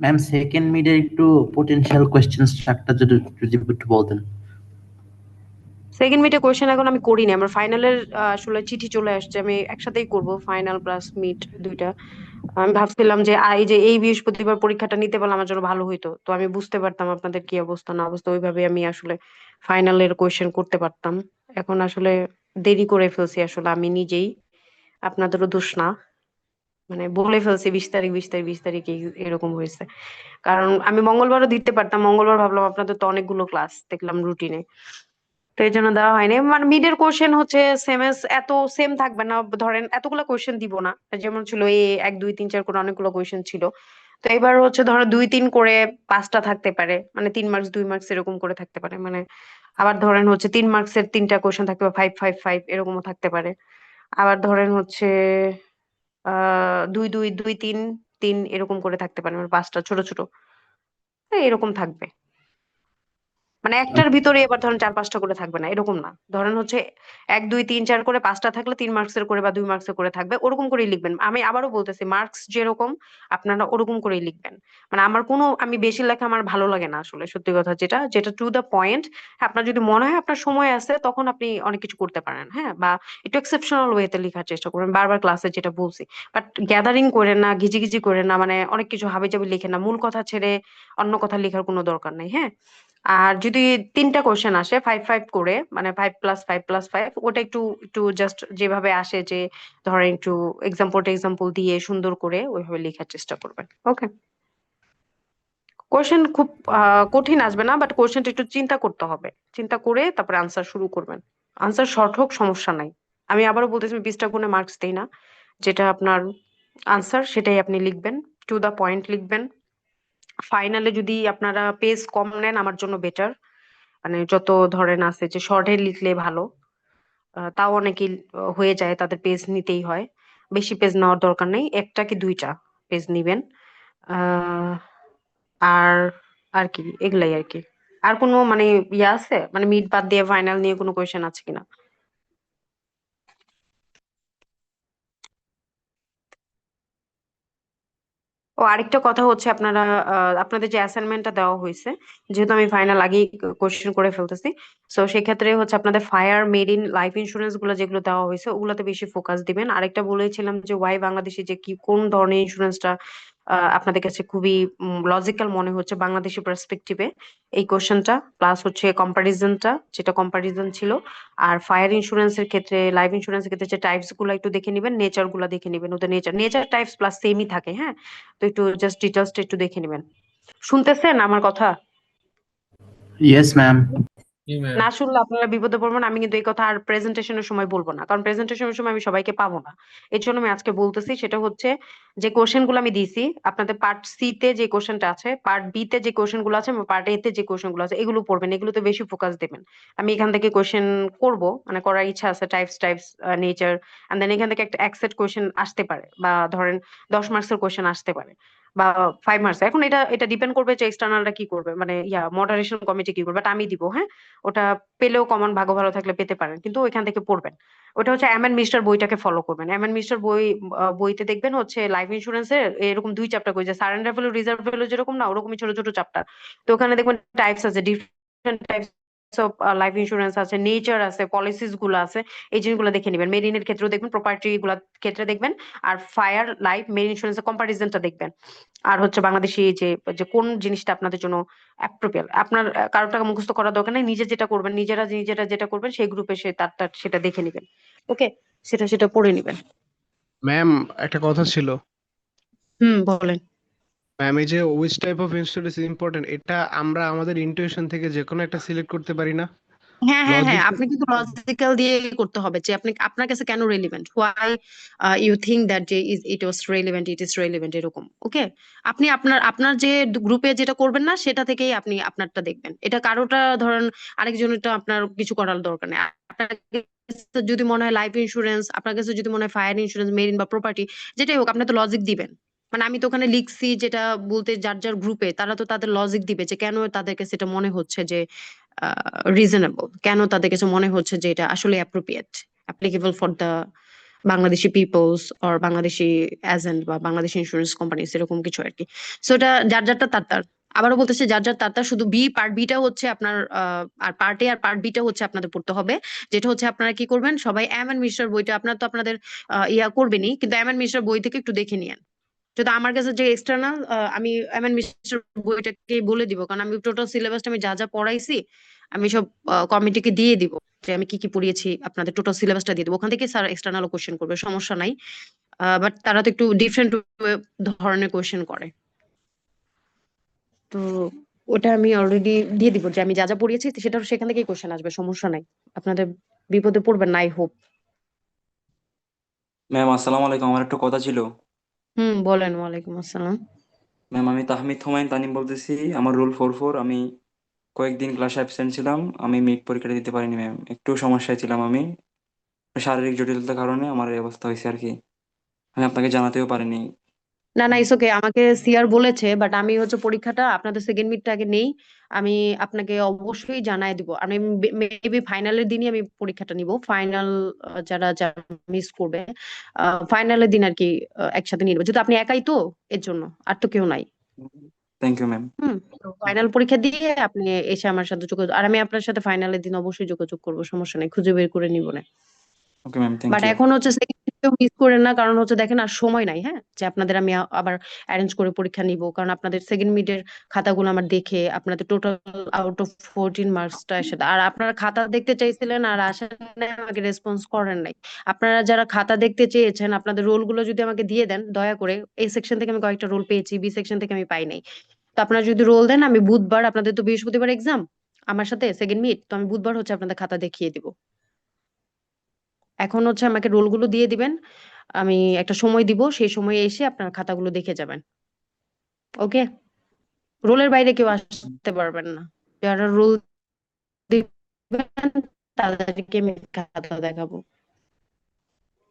Speaker 3: Ma'am second মিডে একটু পোটেনশিয়াল কোয়েশ্চেন স্ট্রাকচার যদি একটু বলতেন।
Speaker 2: সেকেন্ড মিডে কোয়েশ্চেন এখন আমি করিনি, আমার ফাইনালের আসলে চিঠি চলে আসছে, আমি একসাথেই করব ফাইনাল প্লাস মিড দুইটা। আমি ভাবছিলাম যে এই যে এই বৃহস্পতিবার পরীক্ষাটা নিতে পারলে আমার জন্য ভালো হইতো, তো আমি বুঝতে পারতাম আপনাদের কি অবস্থা না অবস্থা, ওইভাবে আমি আসলে ফাইনালের কোয়েশ্চেন করতে পারতাম। এখন আসলে দেরি করে ফেলছি আসলে আমি নিজেই, আপনাদেরও দোষ না, মানে বলে ফেলছি 20 তারিখ 20 তারিখ 20 তারিখ এরকম হয়েছে। কারণ আমি মঙ্গলবারও দিতে পারতাম, মঙ্গলবার ভাবলাম আপনাদের তো অনেকগুলো ক্লাস দেখলাম রুটিনে, তো এই জন্য দেওয়া হয়নি। মানে মিডের কোশ্চেন হচ্ছে এত সেম থাকবে না, ধরেন এতগুলো কোশ্চেন দিব না, যেমন ছিল এ 1 2 3 4 করে অনেকগুলো কোশ্চেন ছিল। তো এবার হচ্ছে ধরো 2 3 করে 5টা থাকতে পারে, মানে 3 মার্কস 2 মার্কস এরকম করে থাকতে পারে, মানে আবার ধরেন হচ্ছে 3 মার্কসের 3টা কোশ্চেন থাকতে পারে, 5 5 5 এরকমও থাকতে পারে। আবার ধরেন হচ্ছে 2 2 2 3 3 এরকম করে থাকতে পারে, মানে 5টা ছোট ছোট, এরকম থাকবে। মানে একটার ভিতরে এবার ধরেন 4-5টা করে থাকবে না, এরকম না। ধরেন হচ্ছে 1, 2, 3, 4 করে 5টা থাকলে 3 মার্কসের করে বা 2 মার্কসের করে থাকবে, ওরকম করেই লিখবেন। আমি আবারও বলতেছি, মার্কস যেরকম আপনারা ওরকম করেই লিখবেন। মানে আমি বেশি লেখা আমার ভালো লাগে না আসলে, সত্যি কথা যেটা, যেটা টু দ্য পয়েন্ট। আপনার যদি মনে হয় আপনার সময় আছে, তখন আপনি অনেক কিছু করতে পারেন, হ্যাঁ, বা একটু এক্সেপশনাল ওয়েতে লেখার চেষ্টা করবেন, বারবার ক্লাসে যেটা বলছি। বাট গ্যাদারিং করেন না, ঘিজিঘিজি করেন না, মানে অনেক কিছু হাবিজাবি লিখেন না, মূল কথা ছেড়ে অন্য কথা লেখার কোনো দরকার নেই, হ্যাঁ। আর যদি 3টা কোশ্চেন আসে 5-5 করে, মানে 5+5+5, ওটা একটু একটু জাস্ট যেভাবে আসে, যে ধরেন একটু এক্সাম্পল দিয়ে সুন্দর করে ওইভাবে লেখার চেষ্টা করবেন। ওকে, কোশ্চেন খুব কঠিন আসবে না, বাট কোশ্চেনটা একটু চিন্তা করতে হবে, চিন্তা করে তারপরে আনসার শুরু করবেন। আনসার শর্ট হোক, সমস্যা নাই। আমি আবারও বলতেছি, 20টা গুণে মার্কস দেই না। যেটা আপনার আনসার সেটাই আপনি লিখবেন, টু দা পয়েন্ট লিখবেন। ফাইনালে যদি আপনারা পেজ কম নেন, আমার জন্য বেটার। মানে যত ধরেন আছে যে শর্টে লিখলে ভালো, তাও অনেকেই হয়ে যায়, তাদের পেজ নিতেই হয়। বেশি পেজ নেওয়ার দরকার নেই, 1টা কি 2টা পেজ নিবেন। আহ আর আর কি, এগুলাই আর কি। আর কোনো মানে ইয়ে আছে, মানে মিড বাদ দিয়ে ফাইনাল নিয়ে কোনো কোয়েশ্চেন আছে কিনা? ও, আরেকটা কথা হচ্ছে, আপনারা আপনাদের যে অ্যাসাইনমেন্টটা দেওয়া হয়েছে, যেহেতু আমি ফাইনাল আগেই কোশ্চেন করে ফেলতেছি, সো সেক্ষেত্রে হচ্ছে আপনাদের ফায়ার, মেরিন, লাইফ ইন্স্যুরেন্স গুলো যেগুলো দেওয়া হয়েছে, ওগুলোতে বেশি ফোকাস দিবেন। আরেকটা বলেছিলাম যে ওয়াই বাংলাদেশি, যে কি কোন ধরনের ইন্স্যুরেন্সটা আপনাদের কাছে খুবই লজিক্যাল মনে হচ্ছে বাংলাদেশি পার্সপেক্টিভে, এই কোশ্চেনটা প্লাস হচ্ছে কম্পারিজনটা, যেটা কম্পারিজন ছিল। আর ফায়ার ইন্স্যুরেন্সের ক্ষেত্রে, লাইফ ইন্স্যুরেন্সের ক্ষেত্রে যে টাইপস গুলো একটু দেখে নিবেন, নেচার গুলা দেখে নিবেন, ওদের নেচার টাইপস প্লাস সেমই থাকে, হ্যাঁ। তো একটু জাস্ট ডিটেলসটা একটু দেখে নিবেন। শুনতেছেন আমার কথা?
Speaker 3: Yes ma'am.
Speaker 4: জি ম্যাম।
Speaker 2: না শুনলে আপনারা বিপদে পড়বেন। আমি কিন্তু এই কথা আর প্রেজেন্টেশনের সময় বলবো না, কারণ প্রেজেন্টেশনের সময় আমি সবাইকে পাবো না। এর জন্য আমি আজকে বলতেছি, সেটা হচ্ছে যে কোশ্চেন গুলো আমি দিয়েছি আপনাদের পার্ট সি তে, যে কোশ্চেনটা আছে, পার্ট বি তে যে কোশ্চেন গুলো আছে, পার্ট এ তে যে কোশ্চেন গুলো আছে, এগুলো পড়বেন, এগুলোতে বেশি ফোকাস দেবেন। আমি এখান থেকে কোশ্চেন করব, মানে করার ইচ্ছা আছে, টাইপস নেচার, এন্ড দেন এখান থেকে একটা একসেট কোশ্চেন আসতে পারে, বা ধরেন 10 মার্কসের কোশ্চেন আসতে পারে, বা 5 মার্কস। এখন এটা এটা ডিপেন্ড করবে যে এক্সটার্নালরা কি করবে, মানে মডারেশন কমিটি কি করবে, বাট আমি দিব, হ্যাঁ। ওটা পেলেও কমন, ভাগ্য ভালো থাকলে পেতে পারেন, কিন্তু ওইখান থেকে পড়বেন। ওটা হচ্ছে এম এন্ড মিস্টার বইটাকে ফলো করবেন। এম এন্ড মিস্টার বইতে দেখবেন হচ্ছে লাইফ ইন্স্যুরেন্সের এরকম 2 চ্যাপ্টার করে, যে সারেন্ডার ভ্যালু, রিজার্ভ ভ্যালু যেরকম না, ওরকমই ছোট ছোট চ্যাপ্টার। তো ওখানে দেখবেন টাইপস আছে, different types of life insurance আছে, নেচার আছে, পলিসিস গুলো আছে, এই জিনিসগুলো দেখে নেবেন। মেরিনের ক্ষেত্রেও দেখবেন, প্রপার্টি গুলার ক্ষেত্রে দেখবেন। আর ফায়ার, লাইফ, মেরিন ইন্স্যুরেন্সের কম্পারিজনটা দেখবেন। আর হচ্ছে বাংলাদেশি যে যে কোন জিনিসটা আপনাদের জন্য অ্যাপ্রোপ্রিয়েট। আপনার কারোর টাকা মুখস্থ করার দরকার নেই, নিজে যেটা করবেন, নিজেরা যেটা করবেন, সেই গ্রুপে সে তারটা সেটা দেখে নেবেন। ওকে, সেটা পড়ে নেবেন।
Speaker 6: ম্যাম, একটা কথা ছিল।
Speaker 2: বলেন।
Speaker 6: ম্যাম, এই যে which type of insurance is important, এটা আমরা আমাদের ইন্টুইশন থেকে যে কোনো একটা সিলেক্ট করতে পারি না?
Speaker 2: হ্যাঁ,
Speaker 6: লজিক।
Speaker 2: আপনি কিন্তু লজিক্যাল দিয়ে করতে হবে, যে আপনি আপনার কাছে কেন relevant, why you think that যে ইট ইজ রেলিভেন্ট, এরকম। ওকে, আপনি আপনার যে গ্রুপে যেটা করবেন না, সেটা থেকেই আপনি আপনারটা দেখবেন। এটা কারোটা ধরেন আরেকজনেরটা আপনার কিছু করার দরকার নেই। আপনার কাছে যদি মনে হয় লাইফ ইন্স্যুরেন্স, আপনার কাছে যদি মনে হয় ফায়ার ইন্স্যুরেন্স, মেরিন বা প্রপার্টি, যেটাই হোক, আপনি তো লজিক দিবেন। মানে আমি তো ওখানে লিখছি যেটা বলতে, যার গ্রুপে তারা তো তাদের লজিক দিবে, যে কেন তাদেরকে সেটা মনে হচ্ছে যে রিজনেবল, কেন তাদের কাছে মনে হচ্ছে যে এটা আসলে appropriate, applicable for the Bangladeshi peoples or Bangladeshi agent বা বাংলাদেশি ইন্স্যুরেন্স কোম্পানি, এরকম কিছু আর কি। সো এটা যারটা তার। আবারও বলতেছে, যার তার। শুধু পার্ট বিটা হচ্ছে আপনার, আর পার্ট এ আর পার্ট বিটা হচ্ছে আপনাদের পড়তে হবে। যেটা হচ্ছে আপনারা কি করবেন, সবাই এম এন্ড মিস্টার বইটা, আপনার তো আপনাদের ইয়া করবেনই, কিন্তু এম এন্ড মিস্টার বই থেকে একটু দেখে নিয়েন। যেটা আমার কাছে যে এক্সটার্নাল, আমি এম এন্ড মিস্টার বইটাকে বলে দিব, কারণ আমি টোটাল সিলেবাসটা আমি যা পড়াইছি, আমি সব কমিটিকে দিয়ে দিব, যে আমি কি কি পড়িয়েছি, আপনাদের টোটাল সিলেবাসটা দিয়ে দেবো। ওখান থেকে স্যার এক্সটার্নাল কোশ্চেন করবে, সমস্যা নাই। বাট তারা তো একটু ডিফারেন্ট ধরনের কোশ্চেন করে। তো ওটা আমি অলরেডি দিয়ে দিব, যে আমি যা পড়িয়েছি সেটা সেখান থেকেই কোশ্চেন আসবে, সমস্যা নাই। আপনাদের বিপদে পড়বেন না, আই হোপ।
Speaker 1: ম্যাম আসসালামু আলাইকুম, আমার একটা কথা ছিল।
Speaker 2: বলেন। ওয়ালাইকুম আসসালাম।
Speaker 1: ম্যাম আমি তাহমিদ হুমায়ুন তানিম বলতেছি। আমার রুল 44। আমি কয়েকদিন ক্লাসে অ্যাবসেন্ট ছিলাম, আমি মিড পরীক্ষাটা দিতে পারিনি ম্যাম, একটু সমস্যায় ছিলাম আমি। শারীরিক জটিলতার কারণে আমার এই অবস্থা হয়েছে আর কি। আমি আপনাকে জানাতেও পারিনি।
Speaker 2: না না ইটস ওকে, আমাকে সিআর বলেছে, বাট আমি হচ্ছে পরীক্ষাটা আপনাদের সেকেন্ড মিডটা আগে নেই। আমি আপনাকে অবশ্যই জানাই দিব। আমি মেবি ফাইনালের দিনই আমি পরীক্ষাটা নিব। ফাইনাল যারা যারা মিস করবে ফাইনালের দিন আর কি একসাথে নিয়ে নেবো, যেহেতু আপনি একাই তো, এর জন্য আর তো কেউ নাই।
Speaker 1: Thank you ma'am.
Speaker 2: হুম, ফাইনাল পরীক্ষা দিয়ে আপনি এসে আমার সাথে যোগাযোগ, আর আমি আপনার সাথে ফাইনালের দিন অবশ্যই যোগাযোগ করবো, সমস্যা নেই, খুঁজে বের করে নিব না।
Speaker 1: Okay ma'am, thank
Speaker 2: but
Speaker 1: you.
Speaker 2: এখন হচ্ছে সেকেন্ড মিস করেন না, কারণ হচ্ছে দেখেন আর সময় নাই, হ্যাঁ, যে আপনাদের আমি আবার অ্যারেঞ্জ করে পরীক্ষা নিব, কারণ আপনাদের সেকেন্ড মিডের খাতাগুলো আমার দেখে আপনাদের টোটাল আউট অফ 14 মার্কসটা এসে, আর আপনারা খাতা দেখতে চাইছিলেন আর আসেন নাই, আমাকে রেসপন্স করেন নাই। আপনারা যারা খাতা দেখতে চেয়েছেন আপনাদের রোলগুলো যদি আমাকে দিয়ে দেন দয়া করে, এই সেকশন থেকে আমি কয়েকটা রোল পেয়েছি, বি সেকশন থেকে আমি পাই নাই। তো আপনারা যদি রোল দেন, আমি বুধবার, আপনাদের তো বৃহস্পতিবার এক্সাম আমার সাথে সেকেন্ড মিড, তো আমি বুধবার হচ্ছে আপনাদের খাতা দেখিয়ে দিব। এখন হচ্ছে আমাকে রোলগুলো দিয়ে দিবেন, আমি একটা সময় দিব, সেই সময়ে এসে আপনার খাতাগুলো দেখে যাবেন। ওকে, রোলের বাইরে কেউ আসতে পারবেন না। যারা রোল দিবেন তাদেরকে আমি খাতা দেখাবো।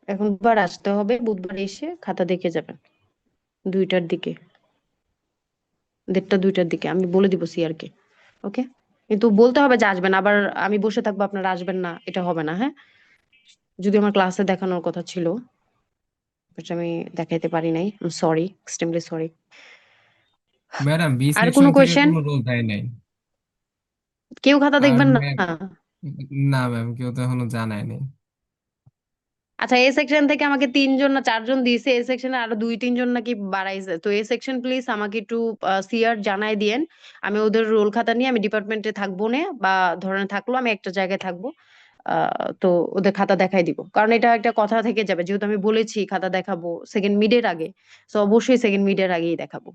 Speaker 2: এখন বুধবার আসতে হবে, বুধবার এসে খাতা দেখে যাবেন 2টার দিকে, 1:30 2টার দিকে আমি বলে দিব সিআর কে। ওকে, কিন্তু বলতে হবে যে আসবেন, আবার আমি বসে থাকবো আপনারা আসবেন না, এটা হবে না, হ্যাঁ। যদি আমার ক্লাসে দেখানোর কথা ছিল, বাট আমি দেখাইতে পারি নাই, sorry, extremely sorry.
Speaker 4: Madam, B
Speaker 2: আর
Speaker 4: সেকশন
Speaker 2: কোনো
Speaker 4: থেকে
Speaker 2: কোয়েশ্চেন?
Speaker 4: কোনো রোল দেয় নাই।
Speaker 2: কেউ খাতা
Speaker 4: আর
Speaker 2: দেখবেন না?
Speaker 4: ম্যাম, না ম্যাম, কেউ তো এখনো জানায় নাই।
Speaker 2: আচ্ছা, এ সেকশন থেকে আমাকে 3জন না 4জন দিয়েছে, এ সেকশনে আরো 2-3 জন নাকি বাড়াইছে, তো এ সেকশন প্লিজ আমাকে একটু সিআর জানাই দিয়েন। আমি ওদের রোল খাতা নিয়ে আমি ডিপার্টমেন্টে থাকবো না, বা ধরেন থাকলো আমি একটা জায়গায় থাকবো, তো ওদের খাতা দেখাই দিব, কারণ এটা একটা কথা থেকে যাবে, যেহেতু আমি বলেছি খাতা দেখাবো সেকেন্ড মিডের আগে, তো অবশ্যই সেকেন্ড মিডের আগেই দেখাবো।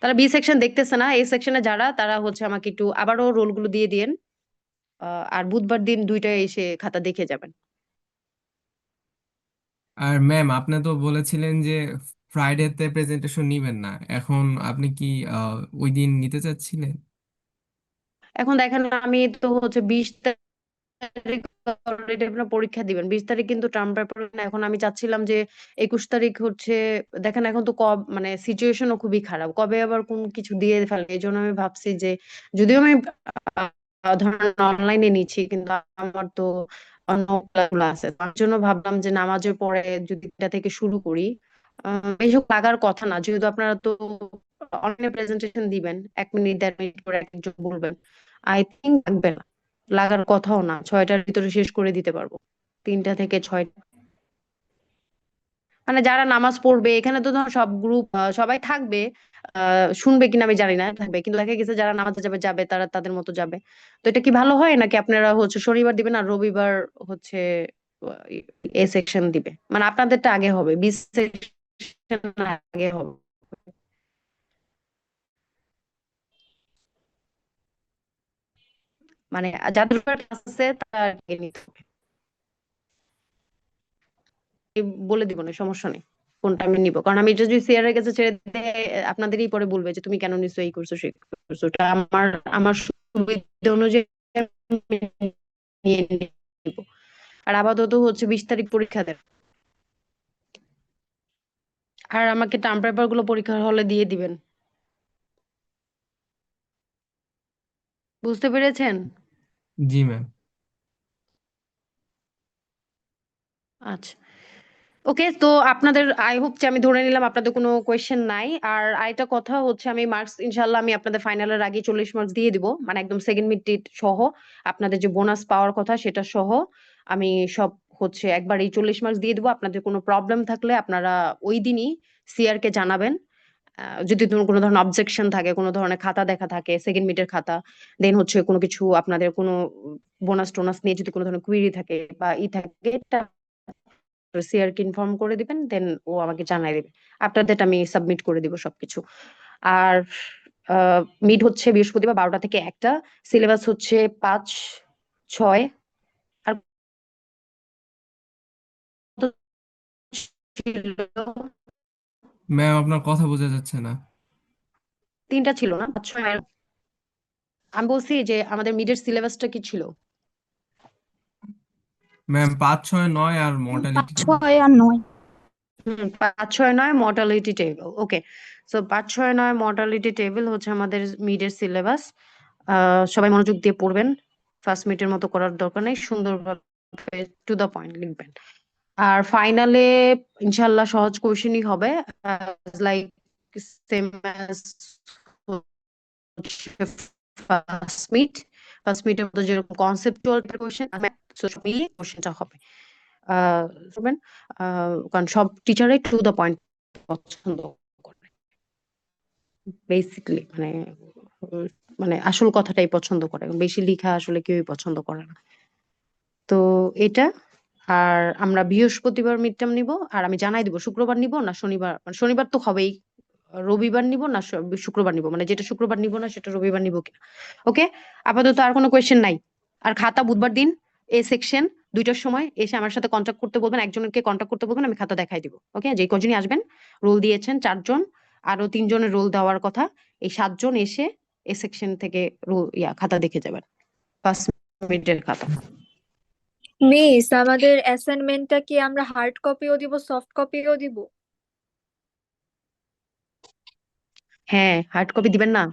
Speaker 2: তারা বি সেকশন দেখতেছে না, এই সেকশনে যারা তারা হচ্ছে আমাকে একটু আবারও রোলগুলো দিয়ে দিয়েন, আর বুধবার দিন 2টায় এসে খাতা দেখে যাবেন।
Speaker 4: আর ম্যাম, আপনি তো বলেছিলেন যে ফ্রাইডেতে প্রেজেন্টেশন নিবেন না, এখন আপনি কি ওই দিন নিতে চাচ্ছিলেন?
Speaker 2: এখন দেখেন, আমি তো হচ্ছে 20 তারিখ already আপনার পরীক্ষা দিবেন, 20 তারিখ কিন্তু টার্ম পেপার না। এখন আমি চাচ্ছিলাম যে 21 তারিখ হচ্ছে, দেখেন এখন তো মানে সিচুয়েশনও খুবই খারাপ, কবে আবার কোন কিছু দিয়ে ফেলে, এই জন্য আমি ভাবছি যে যদিও আমি ধরেন অনলাইনে নিচ্ছি, কিন্তু আমার তো অন্য ক্লাসগুলো আছে, তার জন্য ভাবলাম যে নামাজের পরে যদি এটা থেকে শুরু করি। এইসব লাগার কথা না, যেহেতু আপনারা তো অনলাইনে প্রেজেন্টেশন দিবেন, 1 মিনিট 1.5 মিনিট করে একজন বলবেন, আই থিঙ্ক লাগবে না, লাগার কথাও না, 6টার ভিতরে শেষ করে দিতে পারবো, 3টা থেকে 6টা। মানে যারা নামাজ পড়বে এখানে তো ধর সব গ্রুপ সবাই থাকবে, শুনবে কিনা আমি জানি না, থাকবে, কিন্তু দেখা গেছে যারা নামাজে যাবে যাবে, তারা তাদের মতো যাবে। তো এটা কি ভালো হয় নাকি আপনারা হচ্ছে শনিবার দিবেন আর রবিবার হচ্ছে এ সেকশন দিবে, মানে আপনাদেরটা আগে হবে, বি সেকশন আগে হবে, মানে যাদের ক্লাস আছে তারা আগে নিতে হবে। বলে দিব না, সমস্যা নেই, কোনটা আমি নিব, কারণ আমি এটা যদি সিআর এর কাছে ছেড়ে দিই আপনাদেরই পরে বলবে যে তুমি কেন নিছো, এই করছো সেই করছো, এটা আমার আমার সুবিধা অনুযায়ী আমি নিয়ে নিব। আর আপাতত হচ্ছে 20 তারিখ পরীক্ষা দেন, আর আমাকে টার্ম পেপার গুলো পরীক্ষার হলে দিয়ে দিবেন, বুঝতে পেরেছেন?
Speaker 4: জি ম্যাম।
Speaker 2: আচ্ছা, ওকে, তো আপনাদের আই হোপ যে আমি ধরে নিলাম আপনাদের কোনো কোয়েশ্চেন নাই। আর আরেকটা কথা হচ্ছে, আমি মার্কস ইনশাল্লাহ আমি আপনাদের ফাইনালের আগে 40 মার্কস দিয়ে দিব, মানে একদম সেকেন্ড মিড সহ, আপনাদের যে বোনাস পাওয়ার কথা সেটা সহ আমি সব হচ্ছে একবার এই 40 মার্কস দিয়ে দিব। আপনাদের কোনো প্রবলেম থাকলে আপনারা ওই দিনই সিআর কে জানাবেন। যদি কোনো ধরনের অবজেকশন থাকে, কোনো ধরনের খাতা দেখা থাকে সেকেন্ড মিডের খাতা, দেন হচ্ছে কোনো কিছু আপনাদের কোনো বোনাস টোনাস নিয়ে যদি কোনো ধরনের কুইরি থাকে বা থাকে, সিআর কে ইনফর্ম করে দিবেন, দেন ও আমাকে জানাই দিবে, আফটার দ্যাট আমি সাবমিট করে দিব সবকিছু। আর মিড হচ্ছে বৃহস্পতিবার 12টা থেকে 1টা, সিলেবাস হচ্ছে 5 6, আর কত ছিল?
Speaker 4: ম্যাম, আপনার কথা বোঝা যাচ্ছে না।
Speaker 2: 3টা ছিল না, 5 6 আমি বলছি যে আমাদের মিডের সিলেবাসটা কি ছিল?
Speaker 4: ম্যাম, 5 6 9 আর
Speaker 5: 5
Speaker 4: মর্টালিটি।
Speaker 5: 6 আর 9।
Speaker 2: 5-6-9 মর্টালিটি টেবিল। ওকে, সো 5-6-9 মর্টালিটি টেবিল হচ্ছে আমাদের মিডের সিলেবাস। সবাই মনোযোগ দিয়ে পড়বেন, ফার্স্ট মিডের মতো করার দরকার নেই, সুন্দরভাবে টু দা পয়েন্ট লিখবেন। আর ফাইনালে ইনশাল্লাহ সহজ কোশ্চেনই হবে, লাইক সেম অ্যাজ ফার্স্ট মিটের মতো যেরকম কনসেপচুয়াল কোশ্চেন মিলিয়ে কোশ্চেনটা হবে। শুনবেন, কারণ সব টিচারই টু দ্য পয়েন্ট পছন্দ করে, বেসিকলি মানে আসল কথাটাই পছন্দ করে, বেশি লেখা আসলে কেউই পছন্দ করে না। তো এটা, আর আমরা বৃহস্পতিবার মিড টার্ম নিব, আর আমি জানাই দিব শুক্রবার নিব না শনিবার, মানে শনিবার তো হবেই, রবিবার নিব না শুক্রবার নিব, মানে যেটা শুক্রবার নিব না সেটা রবিবার নিব কিনা। ওকে, আপাতত আর কোনো কোয়েশ্চেন নাই। আর খাতা বুধবার দিন এ সেকশন 2টার সময় এসে আমার সাথে কন্ট্যাক্ট করতে বলবেন, একজনকে কন্ট্যাক্ট করতে বলবেন, আমি খাতা দেখাই দিব। ওকে, যে কজনই আসবেন, রোল দিয়েছেন 4 জন, আরো 3 জনের রোল দেওয়ার কথা, এই 7 জন এসে এ সেকশন থেকে রোল খাতা দেখে যাবেন, ফার্স্ট মিডের খাতা।
Speaker 7: মিস, আমাদের অ্যাসাইনমেন্টটা কি আমরা হার্ড কপিও দিব, সফট কপিও দিব?
Speaker 2: হ্যাঁ, হার্ড কপি দিবেন না?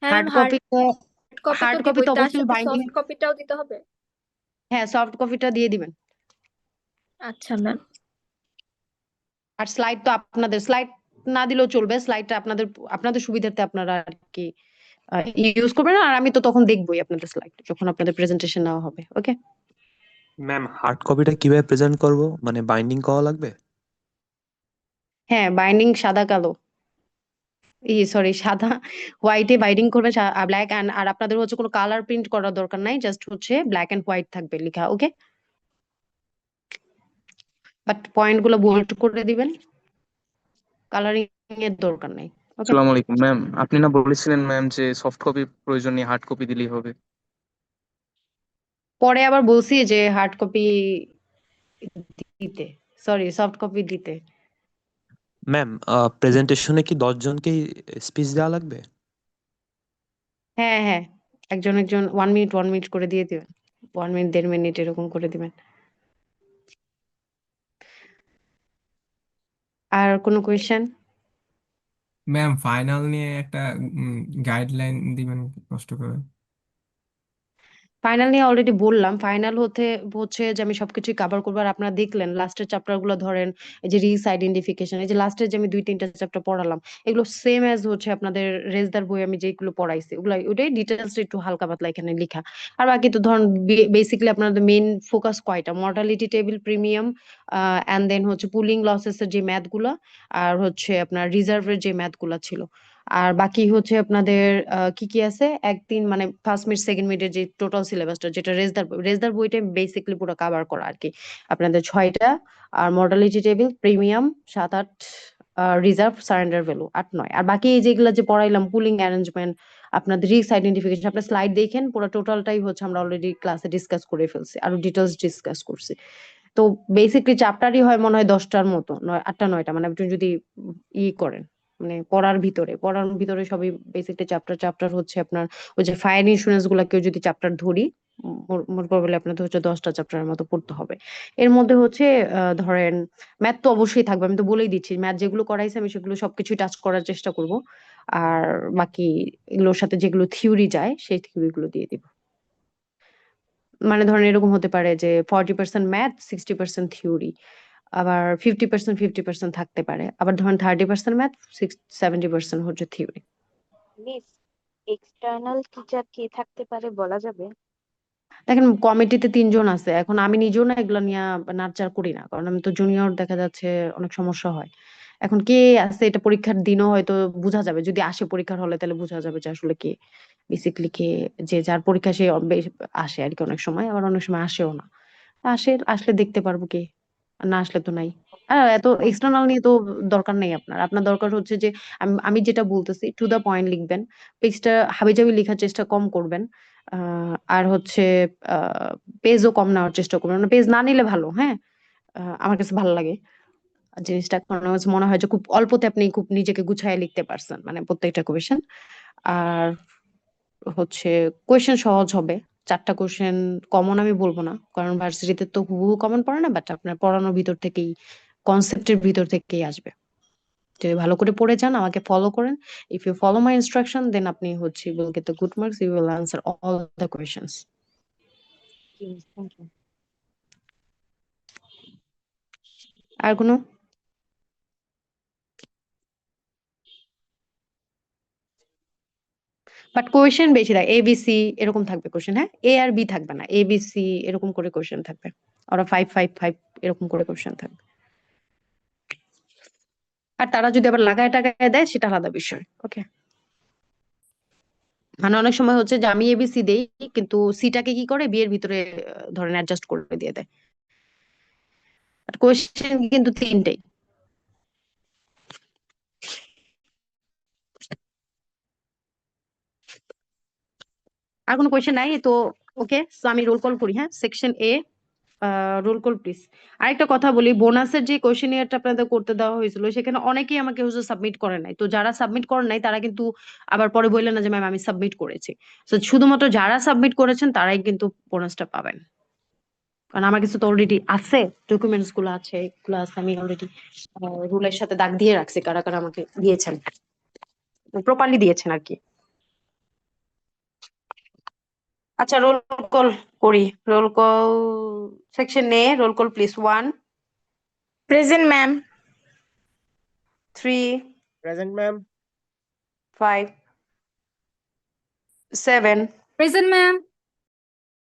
Speaker 7: হ্যাঁ
Speaker 2: হার্ড
Speaker 7: ম্যাম, হার্ড
Speaker 2: কপিটা,
Speaker 7: কপি তো
Speaker 2: হার্ড কপি
Speaker 7: দিবই,
Speaker 2: তো
Speaker 7: তার
Speaker 2: অবশ্যই
Speaker 7: সাথে
Speaker 2: বাইন্ডিং,
Speaker 7: সফট কপিটাও দিতে হবে।
Speaker 2: হ্যাঁ সফট কপিটা দিয়ে দিবেন।
Speaker 7: আচ্ছা ম্যাম।
Speaker 2: আর স্লাইড তো আপনাদের, স্লাইড না দিলেও চলবে, স্লাইডটা আপনাদের আপনাদের সুবিধার্থে আপনারা আর কি ইউজ করবেন, আর আমি তো তখন দেখবোই আপনাদের স্লাইড যখন আপনাদের প্রেজেন্টেশন নেওয়া হবে। ওকে,
Speaker 8: ম্যাম, হার্ড কপিটা কিভাবে প্রেজেন্ট করব? মানে বাইন্ডিং করা লাগবে?
Speaker 2: হ্যাঁ বাইন্ডিং সাদা কালো, সরি সাদা হোয়াইটে বাইন্ডিং করবেন, ব্ল্যাক অ্যান্ড, আর আপনাদের হচ্ছে কোনো কালার প্রিন্ট করার দরকার নাই, জাস্ট হচ্ছে ব্ল্যাক অ্যান্ড হোয়াইট থাকবে লেখা। ওকে, বাট পয়েন্ট গুলো বোল্ড করে দিবেন, কালারিং এর দরকার নাই। ওকে,
Speaker 9: আসসালামু আলাইকুম ম্যাম, আপনি না বলেছিলেন ম্যাম যে সফট কপি প্রয়োজন নেই, হার্ড কপি দিলেই হবে?
Speaker 2: পরে আবার বলছি যে হার্ড কপি দিতে, সরি সফট কপি দিতে।
Speaker 8: ম্যাম, প্রেজেন্টেশনে কি 10 জনকেই স্পিচ দেওয়া লাগবে?
Speaker 2: হ্যাঁ হ্যাঁ, একজন একজন 1 মিনিট 1 মিনিট করে দিয়ে দিবেন, 1 মিনিট 1.5 মিনিট এরকম করে দিবেন। আর কোনো কোয়েশ্চেন?
Speaker 4: ম্যাম, ফাইনাল নিয়ে একটা গাইডলাইন দিবেন কষ্ট করে।
Speaker 2: ফাইনাল নিয়ে অলরেডি বললাম, ফাইনাল হতে হচ্ছে যে আমি সবকিছু কভার করবো, আর আপনারা দেখলেন লাস্টের চ্যাপ্টার গুলো ধরেন, এই যে রিস্ক আইডেন্টিফিকেশন, এই যে লাস্টের যে আমি 2-3টা চ্যাপ্টার পড়ালাম, এগুলো সেম অ্যাজ হচ্ছে আপনাদের রেজদার বই আমি যেগুলো পড়াইছি ওগুলো, ওটাই ডিটেলস একটু হালকা পাতলা এখানে লেখা। আর বাকি তো ধরুন বেসিক্যালি আপনাদের মেইন ফোকাস কয়টা, mortality table, premium, and then হচ্ছে পুলিং লসেস এর যে ম্যাথ গুলা, আর হচ্ছে আপনার রিজার্ভের যে ম্যাথ গুলা ছিল। আর বাকি হচ্ছে আপনাদের কি কি আছে, একদিন মানে ফার্স্ট মিড সেকেন্ড মিডের যে টোটাল সিলেবাসটা, যেটা রেজদার বইটা বেসিক্যালি পুরো কভার করা আর কি, আপনাদের 6টা, আর mortality table, premium 7-8, reserve, surrender value 8-9, আর বাকি এই যেগুলো যে পড়াইলাম পুলিং অ্যারেঞ্জমেন্ট, আপনাদের রিস্ক আইডেন্টিফিকেশন, আপনার স্লাইড দেখেন পুরো টোটালটাই হচ্ছে আমরা অলরেডি ক্লাসে ডিসকাস করে ফেলছি, আরো ডিটেলস ডিসকাস করছি। তো বেসিকলি চ্যাপ্টারই হয় মনে হয় 10টার মতো, 8টা 9টা, মানে আপনি যদি করেন, মানে পড়ার ভিতরে সবই বেসিকলি চ্যাপ্টার চ্যাপ্টার হচ্ছে আপনার, ওই যে ফায়ার ইন্স্যুরেন্স গুলা কেউ যদি চ্যাপ্টার ধরি, মোট প্রবাবলি আপনাদের হচ্ছে 10টা চ্যাপ্টারের মতো পড়তে হবে। এর মধ্যে হচ্ছে ধরেন ম্যাথ তো অবশ্যই থাকবে, আমি তো বলেই দিচ্ছি, ম্যাথ যেগুলো করাইছে আমি সেগুলো সবকিছুই টাচ করার চেষ্টা করব, আর বাকি এগুলোর সাথে যেগুলো থিওরি যায় সেই থিওরি গুলো দিয়ে দিব। মানে ধরেন এরকম হতে পারে যে 40% ম্যাথ, 60% থিওরি, আবার 50% থাকতে পারে, আবার ধরেন 30% ম্যাথ, 70% হচ্ছে থিওরি।
Speaker 10: মিস, এক্সটার্নাল টিচার কে থাকতে পারে বলা যাবে?
Speaker 2: দেখেন কমিটিতে 3 জন আছে, এখন আমি নিজেও না এগুলো নিয়ে নাড়চাড় করি না, কারণ আমি তো জুনিয়র, দেখা যাচ্ছে অনেক সমস্যা হয়। এখন কে আছে এটা পরীক্ষার দিনও হয়তো বোঝা যাবে, যদি আসে পরীক্ষার হলে তাহলে বোঝা যাবে যে আসলে কে, বেসিক্যালি কে, যে যার পরীক্ষা সে আসে আর কি, অনেক সময় আবার অনেক সময় আসেও না, আসলে দেখতে পারবো কে, আর না আসলে তো নাই। এত এক্সটার্নাল নিয়ে তো দরকার নেই আপনার, আপনার দরকার হচ্ছে যে আমি যেটা বলতেছি টু দা পয়েন্ট লিখবেন, পেজটা হাবিজাবি লেখার চেষ্টা কম করবেন, আর হচ্ছে পেজও কম নেওয়ার চেষ্টা করবেন, মানে পেজ না নিলে ভালো। হ্যাঁ, আমার কাছে ভালো লাগে জিনিসটা, কারণ আমার কাছে মনে হয় যে খুব অল্পতে আপনি খুব নিজেকে গুছায় লিখতে পারছেন, মানে প্রত্যেকটা কোয়েশ্চেন। আর হচ্ছে কোয়েশ্চেন সহজ হবে, 4টা কোশ্চেন কমন আমি বলবো না, কারণ ভার্সিটিতে তো হুবহু কমন পড়ে না, বাট আপনার পড়ানোর ভিতর থেকেই, কনসেপ্টের ভিতর থেকেই আসবে। যদি ভালো করে পড়ে যান, আমাকে ফলো করেন, if you follow my instruction, then আপনি হচ্ছে will get the good marks, you will answer all the questions.
Speaker 10: Thank you.
Speaker 2: আর কোনো? বাট কোয়েশ্চেন বেশি থাকে, ABC এরকম থাকবে কোয়েশ্চেন, হ্যাঁ, A আর B থাকবে না, ABC এরকম করে কোয়েশ্চেন থাকবে, ওরা 5 এরকম করে কোয়েশ্চেন থাকবে। আর তারা যদি আবার লাগায় টাকায় দেয়, সেটা আলাদা বিষয়। ওকে, মানে অনেক সময় হচ্ছে যে আমি ABC দেই, কিন্তু সিটাকে কি করে B এর ভিতরে ধরেন অ্যাডজাস্ট করে দিয়ে দেয়। কোয়েশ্চেন কিন্তু 3টেই। আর কোনো কোয়েশ্চেন নাই তো? ওকে, সো আমি রোল কল করি। হ্যাঁ, section A, roll call please. আরেকটা কথা বলি, বোনাসের যে কোয়েশ্চেনিয়ারটা আপনাদের করতে দেওয়া হয়েছিল, সেখানে অনেকেই আমাকে হচ্ছে সাবমিট করে নাই। তো যারা সাবমিট করেন নাই তারা কিন্তু আবার পরে বললেন না যে ম্যাম আমি সাবমিট করেছি। তো শুধুমাত্র যারা সাবমিট করেছেন তারাই কিন্তু বোনাসটা পাবেন, কারণ আমার কাছে তো অলরেডি আছে, ডকুমেন্টস গুলো আছে, এগুলো আছে, আমি অলরেডি রুলের সাথে দাগ দিয়ে রাখছি কারা কারা আমাকে দিয়েছেন, প্রপারলি দিয়েছেন আর কি। আচ্ছা, রোল কল করি। Roll call, section A, roll call please. 1,
Speaker 7: present ma'am.
Speaker 2: 3,
Speaker 6: present ma'am.
Speaker 2: 5, 7,
Speaker 7: present ma'am.